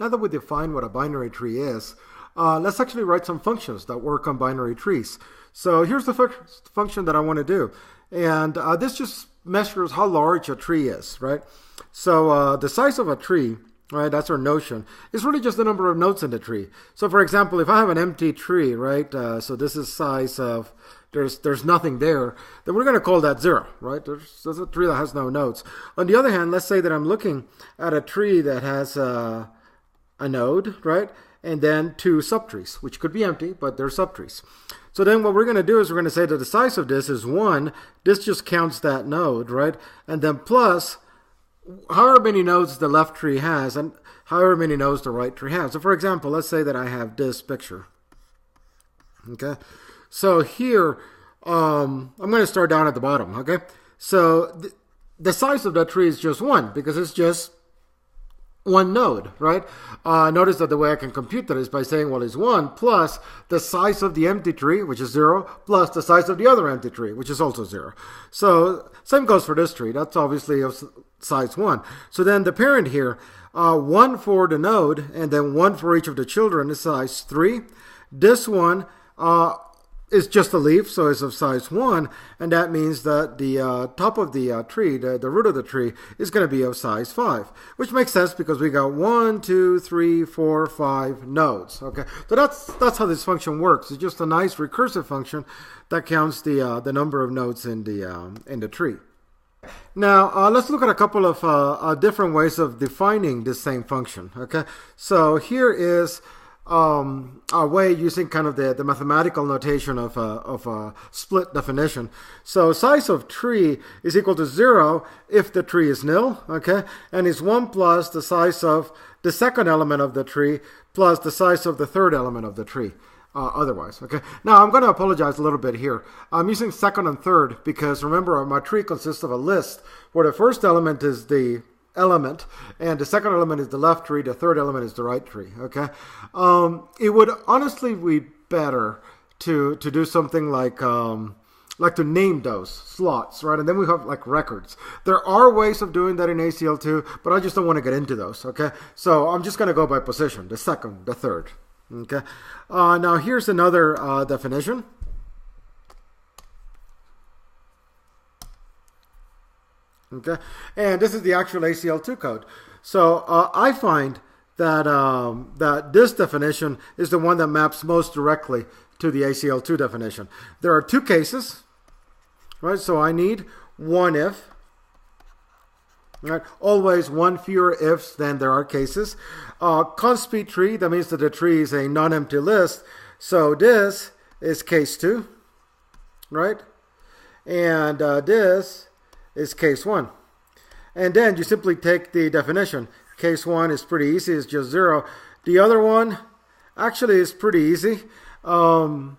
now that we define what a binary tree is, let's actually write some functions that work on binary trees. So here's the function that I want to do. And this just measures how large a tree is, right? So the size of a tree, right, that's our notion, is really just the number of nodes in the tree. So for example, if I have an empty tree, right, so this is size of, there's nothing there, then we're going to call that 0, right? There's a tree that has no nodes. On the other hand, let's say that I'm looking at a tree that has a node, right, and then 2 subtrees, which could be empty, but they're subtrees. So then what we're going to do is we're going to say that the size of this is 1. This just counts that node, right? And then plus however many nodes the left tree has and however many nodes the right tree has. So for example, let's say that I have this picture. Okay. So here, I'm going to start down at the bottom, okay? So the size of that tree is just 1 because it's just 1 node, right? Notice that the way I can compute that is by saying, well, it's 1 plus the size of the empty tree, which is 0, plus the size of the other empty tree, which is also 0. So same goes for this tree. That's obviously of size 1. So then the parent here, 1 for the node, and then 1 for each of the children is size 3. This one is just a leaf, so it's of size 1, and that means that the top of the tree, the root of the tree, is going to be of size 5, which makes sense because we got 1, 2, 3, 4, 5 nodes. Okay, so that's how this function works. It's just a nice recursive function that counts the number of nodes in the tree. Now let's look at a couple of different ways of defining this same function. Okay, so here is a way using kind of the mathematical notation of a split definition. So size of tree is equal to 0 if the tree is nil, okay, and is 1 plus the size of the second element of the tree plus the size of the third element of the tree. Otherwise, okay. Now I'm going to apologize a little bit here. I'm using second and third because remember my tree consists of a list where the first element is the element and the second element is the left tree, the third element is the right tree, okay. It would honestly be better to do something like to name those slots, right? And then we have like records. There are ways of doing that in ACL2, but I just don't want to get into those, okay. So I'm just going to go by position, the second, the third, okay. Now here's another definition. Okay, and this is the actual ACL2 code. So I find that that this definition is the one that maps most directly to the ACL2 definition. There are 2 cases, right? So I need 1 if, right? Always 1 fewer ifs than there are cases. Const tree, that means that the tree is a non-empty list. So this is case 2, right? And this is case 1. And then you simply take the definition. Case 1 is pretty easy, it's just 0. The other one actually is pretty easy. You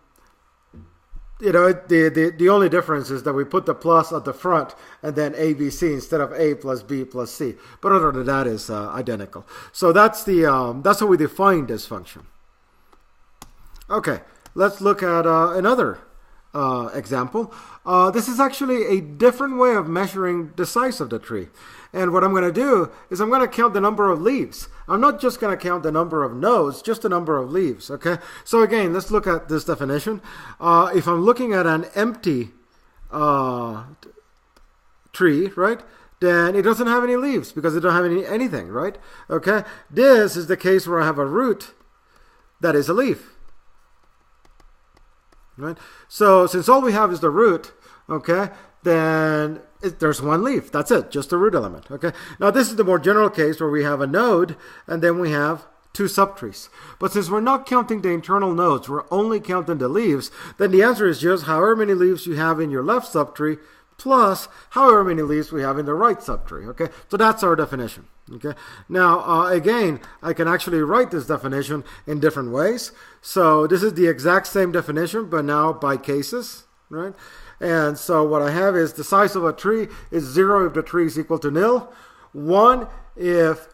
know, the only difference is that we put the plus at the front and then ABC instead of A plus B plus C. But other than that is identical. So that's how we define this function. Okay, let's look at another example. This is actually a different way of measuring the size of the tree. And what I'm going to do is I'm going to count the number of leaves. I'm not just going to count the number of nodes, just the number of leaves. Okay. So again, let's look at this definition. If I'm looking at an empty tree, right, then it doesn't have any leaves because it don't have anything, right? Okay. This is the case where I have a root that is a leaf. Right. So since all we have is the root, okay, then there's 1 leaf. That's it, just the root element. Okay. Now this is the more general case where we have a node and then we have 2 subtrees. But since we're not counting the internal nodes, we're only counting the leaves, then the answer is just however many leaves you have in your left subtree plus however many leaves we have in the right subtree. Okay. So that's our definition. Okay. Now again, I can actually write this definition in different ways. So this is the exact same definition, but now by cases, right? And so what I have is the size of a tree is 0 if the tree is equal to nil, 1 if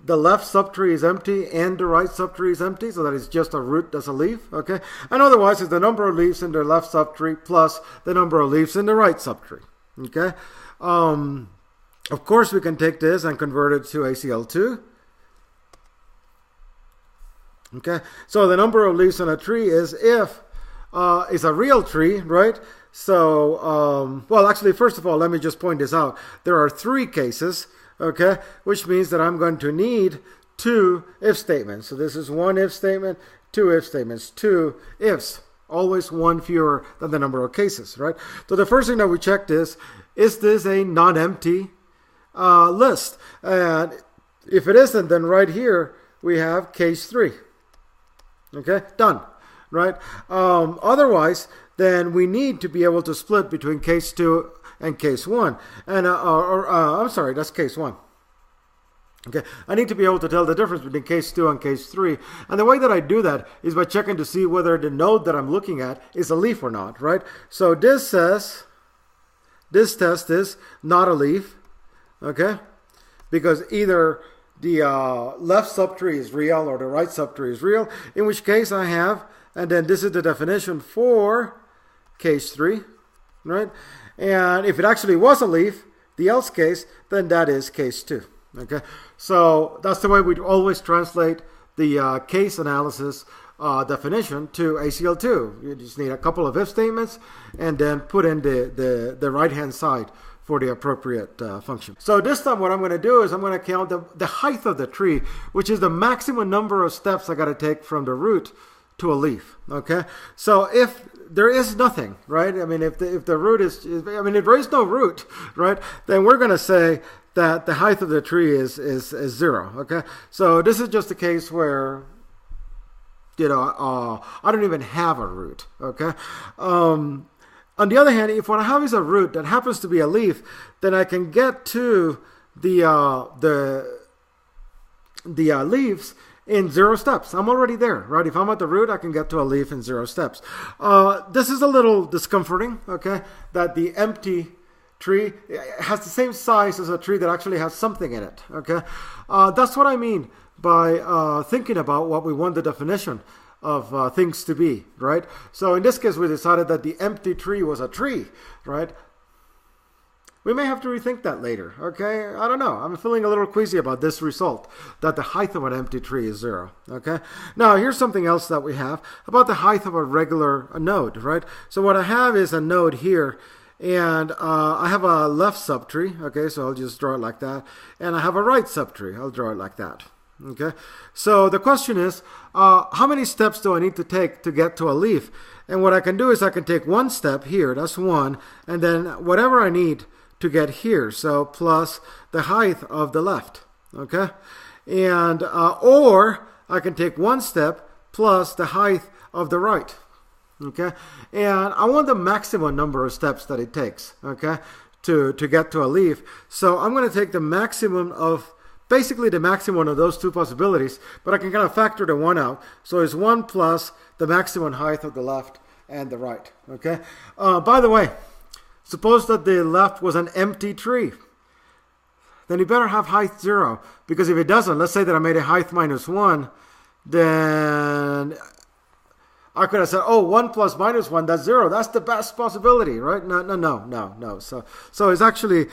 the left subtree is empty and the right subtree is empty, so that is just a root that's a leaf, okay? And otherwise it's the number of leaves in the left subtree plus the number of leaves in the right subtree, okay? Of course we can take this and convert it to ACL2. Okay, so the number of leaves on a tree is if it's a real tree, right? So, well, actually, first of all, let me just point this out. There are 3 cases, okay, which means that I'm going to need 2 if statements. So this is 1 if statement, 2 if statements, 2 ifs. Always 1 fewer than the number of cases, right? So the first thing that we checked is this a non-empty list? And if it isn't, then right here we have case 3. Okay, done, right? Otherwise, then we need to be able to split between case 2 and case 1. And I'm sorry, that's case 1. Okay, I need to be able to tell the difference between case 2 and case 3. And the way that I do that is by checking to see whether the node that I'm looking at is a leaf or not, right? So this says this test is not a leaf, okay? Because either the left subtree is real or the right subtree is real, in which case I have, and then this is the definition for case 3, right? And if it actually was a leaf, the else case, then that is case 2. Okay, so that's the way we always translate the case analysis definition to ACL2. You just need a couple of if statements and then put in the right-hand side for the appropriate function. So this time what I'm going to do is I'm going to count the height of the tree, which is the maximum number of steps I got to take from the root to a leaf. Okay, so if there is nothing, right? I mean, if the root is, I mean, if there is no root, right, then we're going to say that the height of the tree is 0. Okay, so this is just a case where, you know, I don't even have a root. Okay. On the other hand, if what I have is a root that happens to be a leaf, then I can get to the leaves in 0 steps. I'm already there, right? If I'm at the root, I can get to a leaf in 0 steps. This is a little discomforting, okay, that the empty tree has the same size as a tree that actually has something in it, okay? That's what I mean by thinking about what we want the definition of things to be, right? So in this case, we decided that the empty tree was a tree, right? We may have to rethink that later, okay? I don't know. I'm feeling a little queasy about this result, that the height of an empty tree is 0, okay? Now, here's something else that we have about the height of a regular node, right? So what I have is a node here, and I have a left subtree, okay? So I'll just draw it like that. And I have a right subtree. I'll draw it like that, okay? So the question is, how many steps do I need to take to get to a leaf? And what I can do is I can take 1 step here, that's 1, and then whatever I need to get here, so plus the height of the left, okay? And or I can take 1 step plus the height of the right, okay? And I want the maximum number of steps that it takes, okay, to get to a leaf. So I'm going to take the maximum of, basically the maximum of those 2 possibilities, but I can kind of factor the 1 out. So it's 1 plus the maximum height of the left and the right, okay? By the way, suppose that the left was an empty tree. Then you better have height 0, because if it doesn't, let's say that I made a height -1, then I could have said, oh, 1 plus -1, that's 0. That's the best possibility, right? No. So it's actually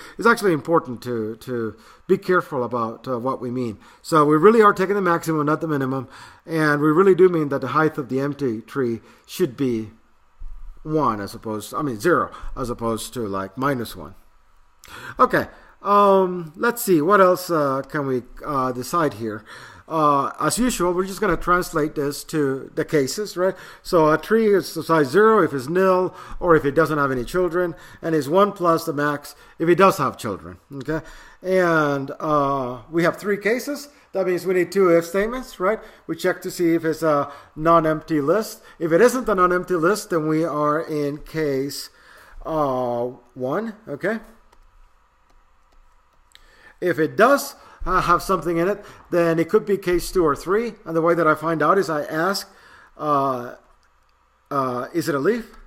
important to be careful about what we mean. So we really are taking the maximum, not the minimum, and we really do mean that the height of the empty tree should be 0 as opposed to like -1. Okay, let's see, what else can we decide here? As usual, we're just going to translate this to the cases, right? So a tree is size 0 if it's nil, or if it doesn't have any children, and is 1 plus the max if it does have children, okay? And we have 3 cases. That means we need 2 if statements, right? We check to see if it's a non-empty list. If it isn't a non-empty list, then we are in case 1, okay? If it does have something in it, then it could be case 2 or 3. And the way that I find out is I ask, is it a leaf?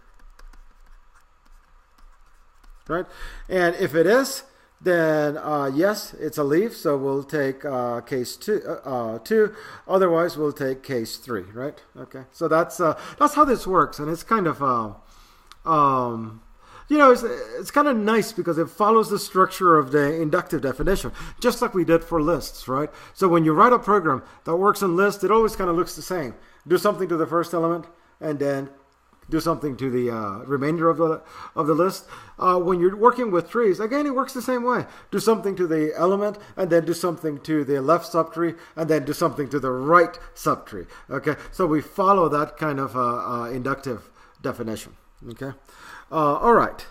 Right? And if it is, then yes, it's a leaf, so we'll take case 2. Otherwise, we'll take case 3, right? Okay, so that's how this works, and it's kind of It's kind of nice because it follows the structure of the inductive definition, just like we did for lists, right? So when you write a program that works in lists, it always kind of looks the same. Do something to the first element, and then do something to the remainder of the list. When you're working with trees, again, it works the same way. Do something to the element, and then do something to the left subtree, and then do something to the right subtree. Okay, so we follow that kind of inductive definition. Okay, all right.